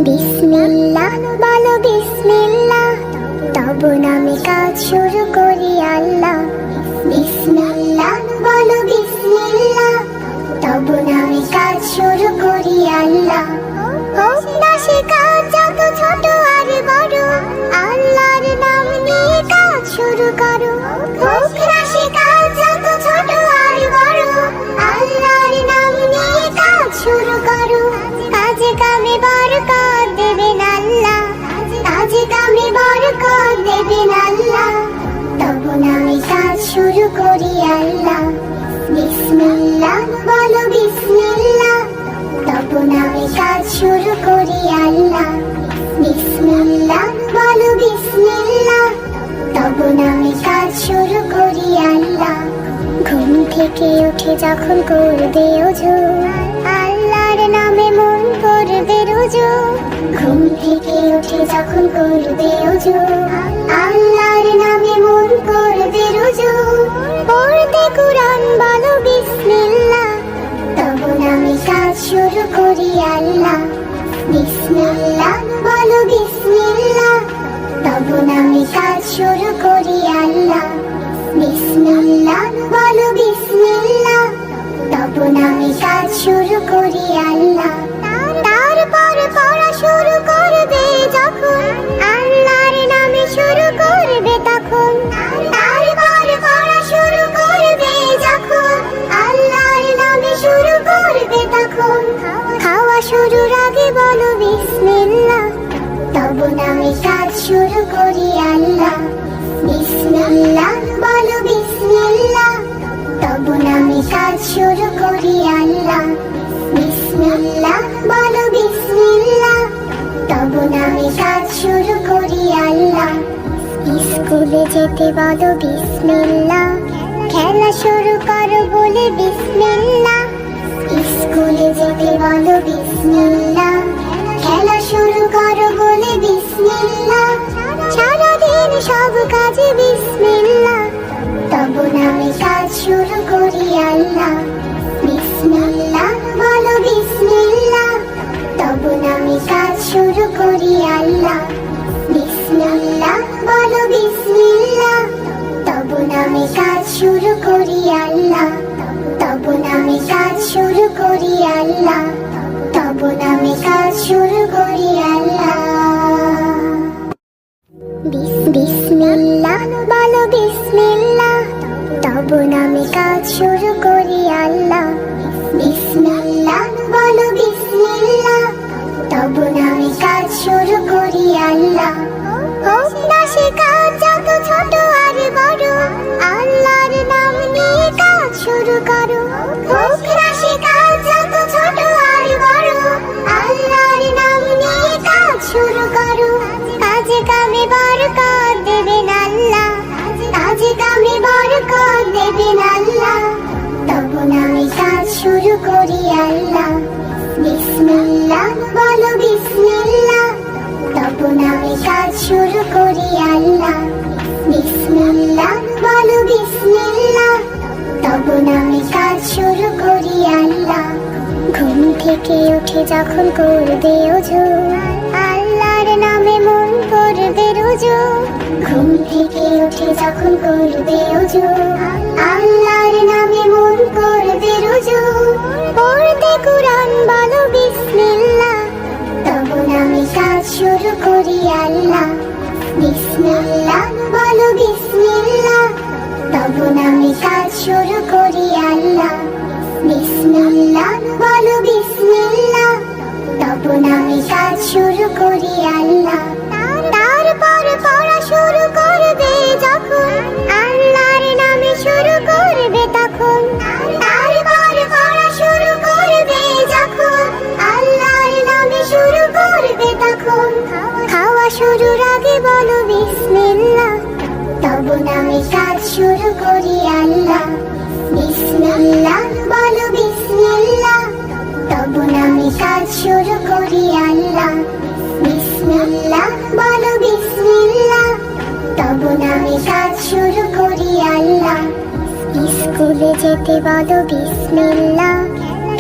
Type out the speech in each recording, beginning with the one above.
বিসমিল্লাহ বলো বিসমিল্লাহ, তবু নামে কাজ শুরু করি আল্লাহ। বিসমিল্লাহ বলো বিসমিল্লাহ, তবু নামে কাজ শুরু করি আল্লাহ। হোক না সে কাজ যত ছোট আর বড়, আল্লাহর নাম নিয়ে কাজ শুরু করো। হোক না সে কাজ যত ছোট আর বড়, আল্লাহর নাম নিয়ে কাজ শুরু করো। কাজে কামে বরকত দেবেন আল্লাহ, কাজে কামে বরকত দেবেন আল্লাহ। তবু নামে কাজ শুরু করি আল্লাহ। বিসমিল্লাহ বলো বিসমিল্লাহ, তবু নামে কাজ শুরু করি আল্লাহ। বিসমিল্লাহ বলো বিসমিল্লাহ, তবু নামে কাজ শুরু করি আল্লাহ। ঘুম থেকে উঠে যখন করবে ওযু, আল্লাহর নামে মন করবে রুজু। ঘুম থেকে উঠে যখন করবে ওযু, আল্লাহর নামে মন করবে রুজু। পড়তে কুরআন বলো বিসমিল্লাহ, তবু নামে কাজ শুরু করি আল্লাহ। বিসমিল্লাহ বলো বিসমিল্লাহ, তবু নামে কাজ শুরু করি আল্লাহ। বিসমিল্লাহ বলো বিসমিল্লাহ, তবু নামে কাজ শুরু করি আল্লাহ। তারপর পড়া শুরু করবে যখন, আল্লাহর নামে শুরু করবে তখন। তারপর পড়া শুরু করবে যখন, আল্লাহর নামে শুরু করবে তখন। খাওয়া শুরুর আগে বলো বিসমিল্লাহ, তবু নামে কাজ শুরু করি আল্লাহ। বিসমিল্লাহ বলো বিসমিল্লাহ, তবু নামে কাজ শুরু করি আল্লাহ। বিসমিল্লাহ বলো বিসমিল্লাহ, তবু নামে কাজ শুরু করি আল্লাহ। স্কুলে যেতে বলো বিসমিল্লাহ, খেলা শুরু করো বলে বিসমিল্লাহ। স্কুলে যেতে বলো বিসমিল্লাহ, খেলা শুরু করো বলে বিসমিল্লাহ। সারাদিন সব কাজে বিসমিল্লাহ, তবু নামে কাজ শুরু করি আল্লাহ। বিসমিল্লাহ বলো বিসমিল্লাহ, তবু নামে কাজ শুরু করি আল্লাহ। বিসমিল্লাহ বলো বিসমিল্লাহ, তবু নামে কাজ শুরু করি আল্লাহ। তবু নামে কাজ শুরু করি আল্লাহ, তবু নামে কাজ শুরু করি আল্লাহ। বিসমিল্লাহ বলো বিসমিল্লাহ, তবু নামে কাজ শুরু করি আল্লাহ। বিসমিল্লাহ বলো বিসমিল্লাহ, তবু নামে কাজ শুরু করি আল্লাহ। হোক না সে কাজ যত ছোট আর বড়, আল্লাহর নাম নিয়ে কাজ শুরু করো। হোক না সে কাজ যত ছোট আর বড়, আল্লাহর নাম নিয়ে কাজ শুরু করো। কাজে কামে বরকত দেবেন আল্লাহ, কাজে কামে বরকত দেবেন আল্লাহ। তবু নামে কাজ শুরু করি আল্লাহ। বিসমিল্লাহ বলো বিসমিল্লাহ, তবু নামে কাজ শুরু করি আল্লাহ। বিসমিল্লাহ বলো বিসমিল্লাহ, তবু নামে কাজ শুরু করি আল্লাহ। ঘুম থেকে উঠে যখন করবে ওযু, আল্লাহর নামে মন করবে রুজু। ঘুম থেকে উঠে যখন করবে ওযু, আল্লাহর নামে মন করবে রুজু। পড়তে কুরআন বলো বিসমিল্লাহ, তবু নামে কাজ শুরু করি আল্লাহ। বিসমিল্লাহ বলো বিসমিল্লাহ, তবু নামে কাজ শুরু করি আল্লাহ। বিসমিল্লাহ বলো বিসমিল্লাহ, তবু নামে কাজ শুরু করি আল্লাহ। তারপর পড়া শুরু করবে যখন, আল্লাহর নামে শুরু করবে তখন। তারপর পড়া শুরু করবে যখন, আল্লাহর নামে শুরু করবে তখন। খাওয়া শুরুর আগে বলো বিসমিল্লাহ, তবু নামে কাজ শুরু করি আল্লাহ। বিসমিল্লাহ বলো বিসমিল্লাহ, তবু নামে কাজ শুরু করি আল্লাহ। বিসমিল্লাহ বলো বিসমিল্লাহ, তবু নামে কাজ শুরু করি আল্লাহ। স্কুলে যেতে বলো বিসমিল্লাহ,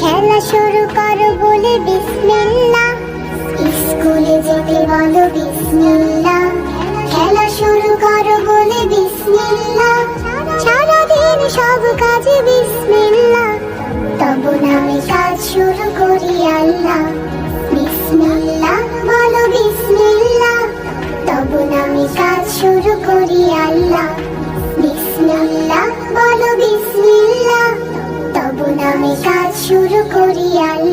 খেলা শুরু করো বলে বিসমিল্লাহ। বিসমিল্লাহ সারাদিন সব কাজে বিসমিল্লাহ তবু নামে কাজ শুরু করি আল্লাহ বিসমিল্লাহ বলো বিসমিল্লাহ তবু নামে কাজ শুরু করি আল্লাহ বিসমিল্লাহ বলো বিসমিল্লাহ তবু নামে কাজ শুরু করি আল্লাহ